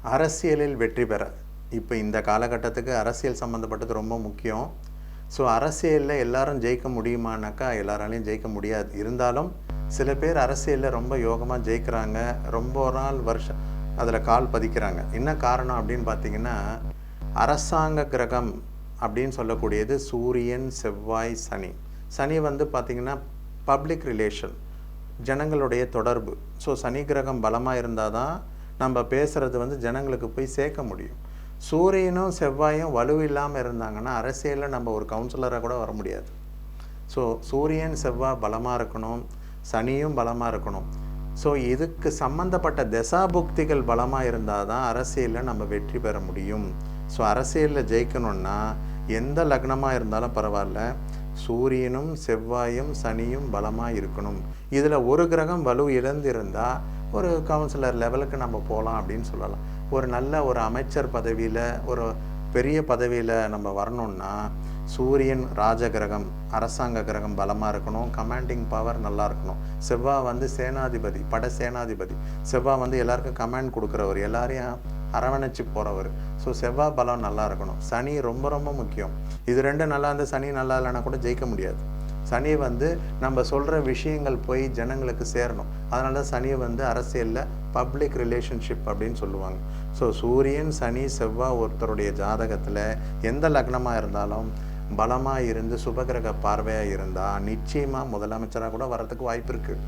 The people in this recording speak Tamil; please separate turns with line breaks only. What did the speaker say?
அரசியலில் வெற்றி பெற இப்போ இந்த காலகட்டத்துக்கு அரசியல் சம்மந்தப்பட்டது ரொம்ப முக்கியம். ஸோ அரசியலில் எல்லாரும் ஜெயிக்க முடியுமானாக்கா எல்லாராலையும் ஜெயிக்க முடியாது. இருந்தாலும் சில பேர் அரசியலில் ரொம்ப யோகமாக ஜெயிக்கிறாங்க, ரொம்ப நாள் வருஷம் அதில் கால் பதிக்கிறாங்க. என்ன காரணம் அப்படின்னு பார்த்தீங்கன்னா, அரசாங்க கிரகம் அப்படின்னு சொல்லக்கூடியது சூரியன், செவ்வாய், சனி. சனி வந்து பார்த்திங்கன்னா பப்ளிக் ரிலேஷன், ஜனங்களுடைய தொடர்பு. ஸோ சனி கிரகம் பலமாக இருந்தால் தான் நம்ம பேசுகிறது வந்து ஜனங்களுக்கு போய் சேர்க்க முடியும். சூரியனும் செவ்வாயும் வலுவில்லாமல் இருந்தாங்கன்னா அரசியலில் நம்ம ஒரு கவுன்சிலராக கூட வர முடியாது. ஸோ சூரியன் செவ்வாய் பலமாக இருக்கணும், சனியும் பலமாக இருக்கணும். ஸோ இதுக்கு சம்மந்தப்பட்ட தசாபுக்திகள் பலமாக இருந்தால் தான் அரசியலில் நம்ம வெற்றி பெற முடியும். ஸோ அரசியலில் ஜெயிக்கணும்னா எந்த லக்னமாக இருந்தாலும் பரவாயில்ல, சூரியனும் செவ்வாயும் சனியும் பலமாக இருக்கணும். இதில் ஒரு கிரகம் வலு இழந்திருந்தால் ஒரு கவுன்சிலர் லெவலுக்கு நம்ம போகலாம் அப்படின்னு சொல்லலாம். ஒரு நல்ல ஒரு அமைச்சர் பதவியில், ஒரு பெரிய பதவியில் நம்ம வரணும்னா சூரியன் ராஜ கிரகம், அரசாங்க கிரகம் பலமாக இருக்கணும், கமாண்டிங் பவர் நல்லா இருக்கணும். செவ்வாய் வந்து சேனாதிபதி, பட சேனாதிபதி. செவ்வாய் வந்து எல்லாருக்கும் கமாண்ட் கொடுக்குறவர், எல்லாரையும் அரவணைச்சு போகிறவர். ஸோ செவ்வாய் பலம் நல்லா இருக்கணும். சனி ரொம்ப ரொம்ப முக்கியம். இது ரெண்டும் நல்லா இருந்து சனி நல்லா இல்லைன்னா கூட ஜெயிக்க முடியாது. சனி வந்து நம்ம சொல்கிற விஷயங்கள் போய் ஜனங்களுக்கு சேரணும். அதனால தான் சனியை வந்து அரசியலில் பப்ளிக் ரிலேஷன்ஷிப் அப்படின்னு சொல்லுவாங்க. ஸோ சூரியன், சனி, செவ்வாய் ஒருத்தருடைய ஜாதகத்தில் எந்த லக்னமாக இருந்தாலும் பலமாக இருந்து சுபகிரக பார்வையாக இருந்தால் நிச்சயமாக முதலமைச்சராக கூட வரதுக்கு வாய்ப்பு இருக்குது.